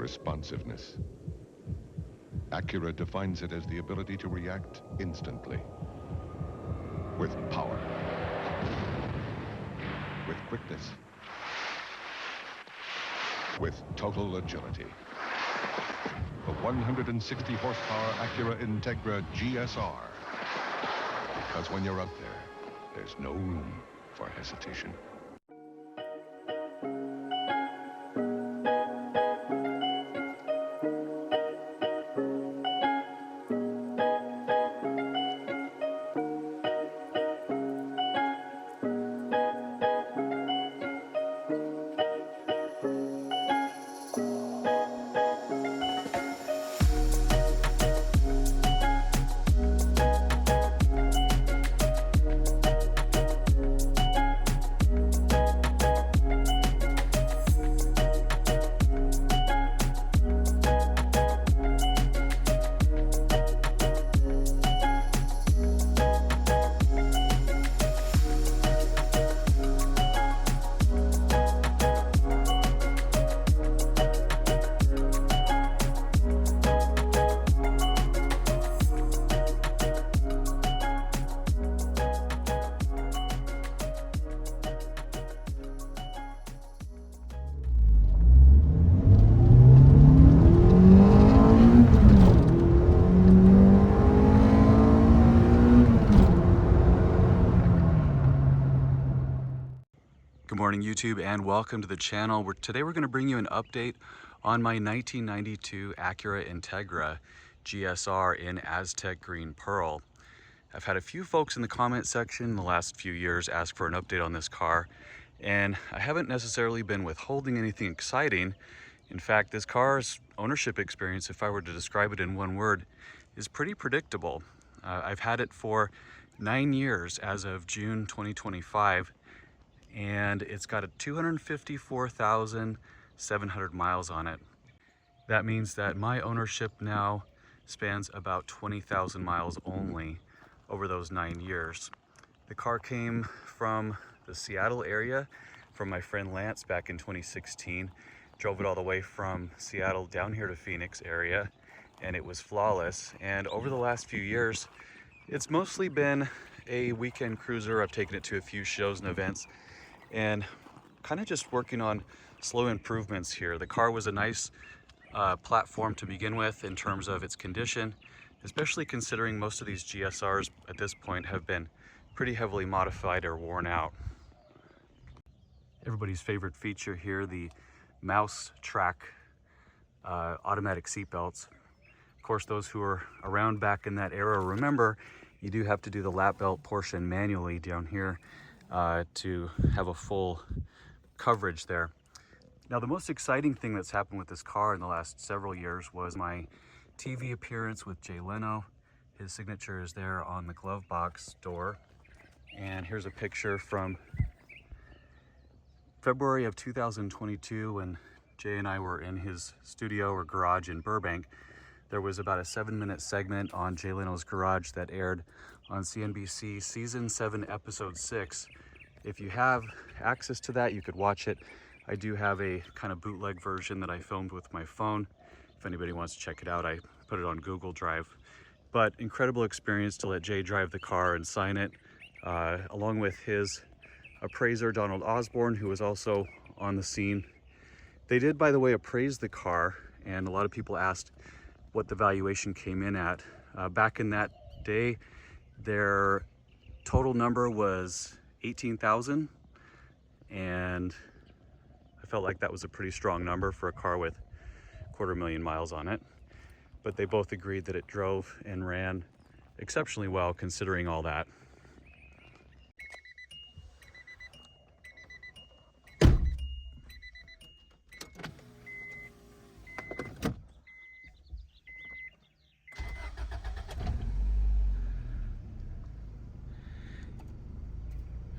responsiveness. Acura defines it as the ability to react instantly, with power, with quickness, with total agility. The 160 horsepower Acura Integra GS-R. Because when you're out there, there's no room for hesitation. Good morning, YouTube, and welcome to the channel. Today we're going to bring you an update on my 1992 Acura Integra GS-R in Aztec Green Pearl. I've had a few folks in the comment section in the last few years ask for an update on this car, and I haven't necessarily been withholding anything exciting. In fact, this car's ownership experience, if I were to describe it in one word, is pretty predictable. I've had it for 9 years as of June 2025. And it's got a 254,700 miles on it. That means that my ownership now spans about 20,000 miles only over those 9 years. The car came from the Seattle area from my friend Lance back in 2016. Drove it all the way from Seattle down here to Phoenix area, and it was flawless. And over the last few years, it's mostly been a weekend cruiser. I've taken it to a few shows and events, and kind of just working on slow improvements here. The car was a nice platform to begin with in terms of its condition, especially considering most of these GSRs at this point have been pretty heavily modified or worn out. Everybody's favorite feature here, the mouse track automatic seatbelts. Of course, those who are around back in that era remember you do have to do the lap belt portion manually down here to have a full coverage there. Now, the most exciting thing that's happened with this car in the last several years was my TV appearance with Jay Leno. His signature is there on the glove box door. And here's a picture from February of 2022 when Jay and I were in his studio or garage in Burbank. There was about a 7-minute segment on Jay Leno's Garage that aired on CNBC Season 7, Episode 6. If you have access to that, you could watch it. I do have a kind of bootleg version that I filmed with my phone. If anybody wants to check it out, I put it on Google Drive. But incredible experience to let Jay drive the car and sign it, along with his appraiser, Donald Osborne, who was also on the scene. They did, by the way, appraise the car, and a lot of people asked what the valuation came in at. Back in that day, their total number was 18,000, and I felt like that was a pretty strong number for a car with 250,000 miles on it. But they both agreed that it drove and ran exceptionally well considering all that.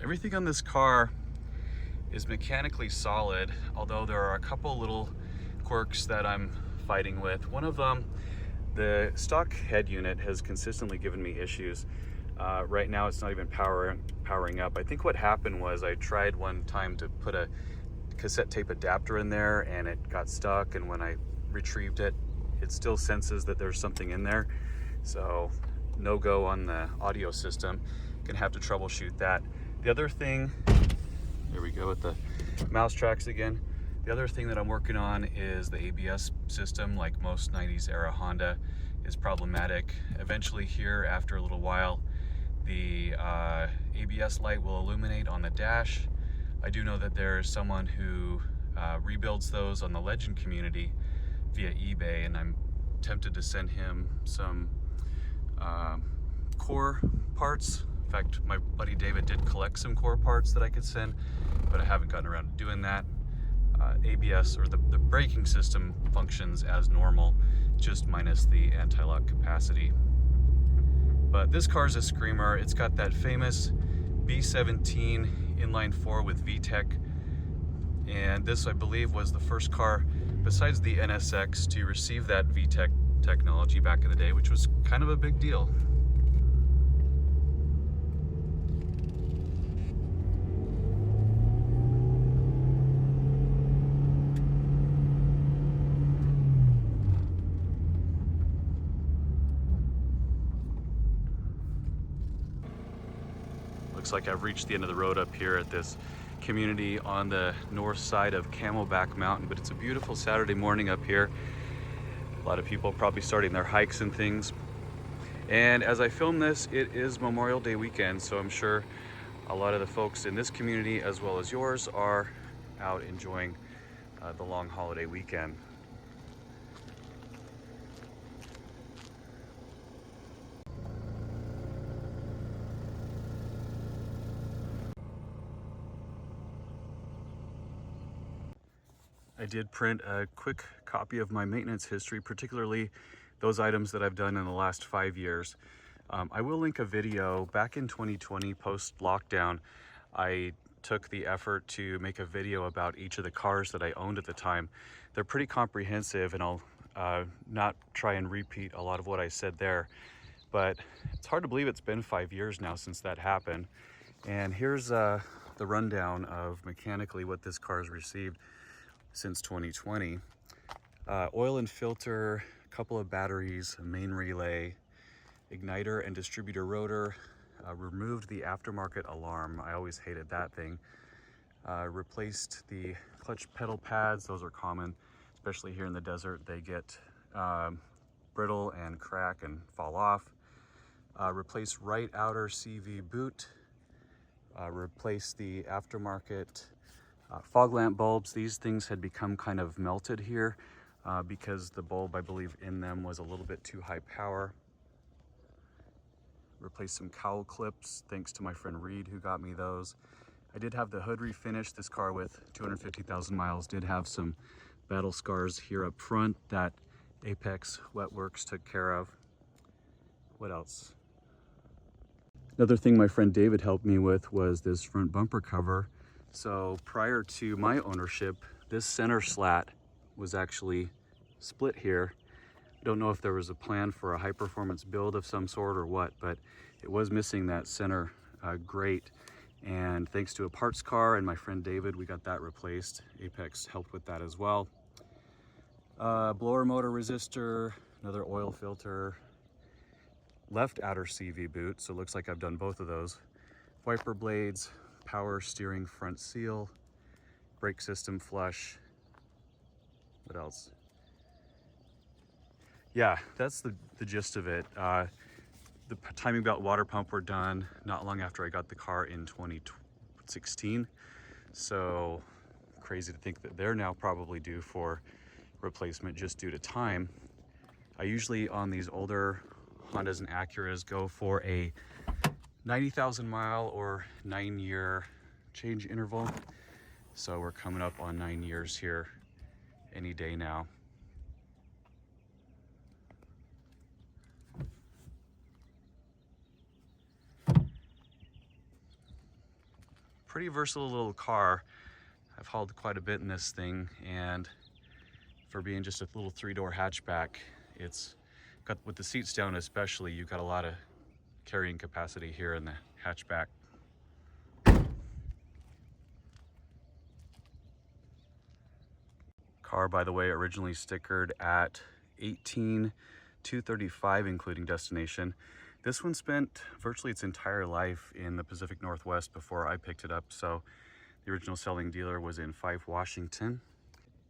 Everything on this car is mechanically solid, although there are a couple little quirks that I'm fighting with. One of them, the stock head unit has consistently given me issues. Right now it's not even powering up. I think what happened was I tried one time to put a cassette tape adapter in there and it got stuck, and when I retrieved it. It still senses that there's something in there. So no go on the audio system. Gonna have to troubleshoot that. The other thing, there we go with the mouse tracks again. The other thing that I'm working on is the ABS system. Like most 90s era Honda is problematic. Eventually here, after a little while, the ABS light will illuminate on the dash. I do know that there's someone who rebuilds those on the Legend community via eBay, and I'm tempted to send him some core parts. In fact, my buddy David did collect some core parts that I could send, but I haven't gotten around to doing that. ABS, or the braking system, functions as normal, just minus the anti-lock capacity. But this car is a screamer. It's got that famous B17 inline 4 with VTEC, and this, I believe, was the first car besides the NSX to receive that VTEC technology back in the day, which was kind of a big deal. Looks like I've reached the end of the road up here at this community on the north side of Camelback Mountain, but it's a beautiful Saturday morning up here. A lot of people probably starting their hikes and things. And as I film this, it is Memorial Day weekend, so I'm sure a lot of the folks in this community, as well as yours, are out enjoying the long holiday weekend. I did print a quick copy of my maintenance history, particularly those items that I've done in the last 5 years. I will link a video back in 2020 post-lockdown. I took the effort to make a video about each of the cars that I owned at the time. They're pretty comprehensive, and I'll not try and repeat a lot of what I said there, but it's hard to believe it's been 5 years now since that happened. And here's the rundown of mechanically what this car has received since 2020. Oil and filter, a couple of batteries, a main relay, igniter and distributor rotor, removed the aftermarket alarm. I always hated that thing. Replaced the clutch pedal pads. Those are common, especially here in the desert. They get brittle and crack and fall off. Replaced right outer CV boot. Replaced the aftermarket fog lamp bulbs. These things had become kind of melted here because the bulb, I believe, in them was a little bit too high power. Replaced some cowl clips, thanks to my friend Reed who got me those. I did have the hood refinished. This car with 250,000 miles did have some battle scars here up front that Apex Wetworks took care of. What else? Another thing my friend David helped me with was this front bumper cover. So prior to my ownership, this center slat was actually split here. Don't know if there was a plan for a high performance build of some sort or what, but it was missing that center grate. And thanks to a parts car and my friend David, we got that replaced. Apex helped with that as well. Blower motor resistor, another oil filter, left outer CV boot, so it looks like I've done both of those. Wiper blades, power steering front seal, brake system flush. What else? Yeah, that's the gist of it. The timing belt, water pump were done not long after I got the car in 2016. So crazy to think that they're now probably due for replacement just due to time. I usually on these older Hondas and Acuras go for a 90,000 mile or 9-year change interval. So we're coming up on 9 years here any day now. Pretty versatile little car. I've hauled quite a bit in this thing, and for being just a little 3-door hatchback, it's got, with the seats down especially, you've got a lot of carrying capacity here in the hatchback. Car, by the way, originally stickered at $18,235 including destination. This one spent virtually its entire life in the Pacific Northwest before I picked it up. So the original selling dealer was in Fife, Washington.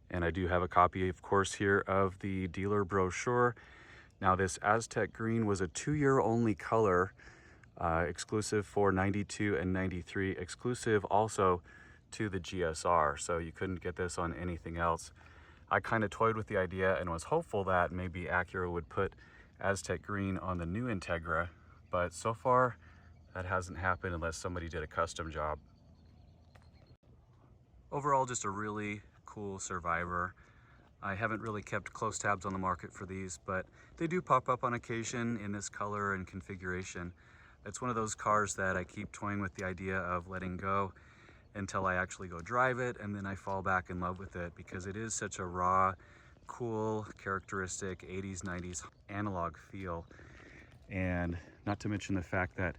And I do have a copy, of course, here of the dealer brochure. Now, this Aztec Green was a 2-year only color, exclusive for 92 and 93, exclusive also to the GS-R. So you couldn't get this on anything else. I kind of toyed with the idea and was hopeful that maybe Acura would put Aztec Green on the new Integra, but so far that hasn't happened unless somebody did a custom job. Overall, just a really cool Survivor. I haven't really kept close tabs on the market for these, but they do pop up on occasion in this color and configuration. It's one of those cars that I keep toying with the idea of letting go until I actually go drive it, and then I fall back in love with it because it is such a raw, cool, characteristic 80s, 90s analog feel. And not to mention the fact that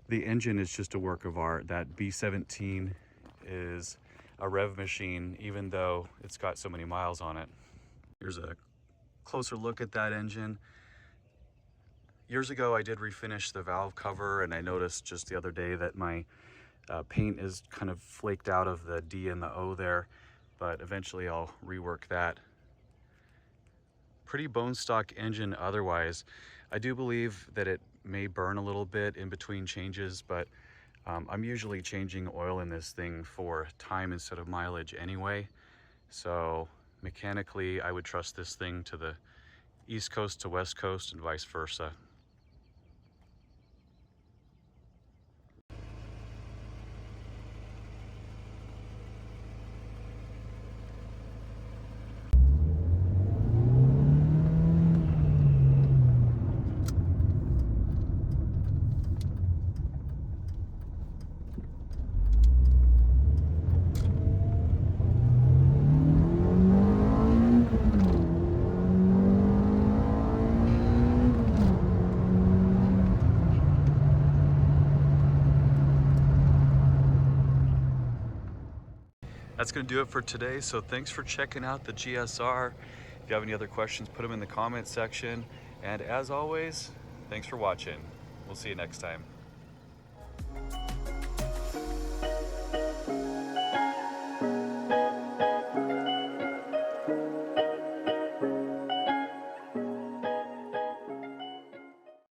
the engine is just a work of art. That B17 is a rev machine, even though it's got so many miles on it. Here's a closer look at that engine. Years ago, I did refinish the valve cover, and I noticed just the other day that my paint is kind of flaked out of the D and the O there, but eventually I'll rework that. Pretty bone stock engine otherwise. I do believe that it may burn a little bit in between changes, but I'm usually changing oil in this thing for time instead of mileage anyway. So mechanically, I would trust this thing to the East Coast to West Coast and vice versa. That's going to do it for today. So thanks for checking out the GS-R. If you have any other questions, put them in the comment section. And as always, thanks for watching. We'll see you next time.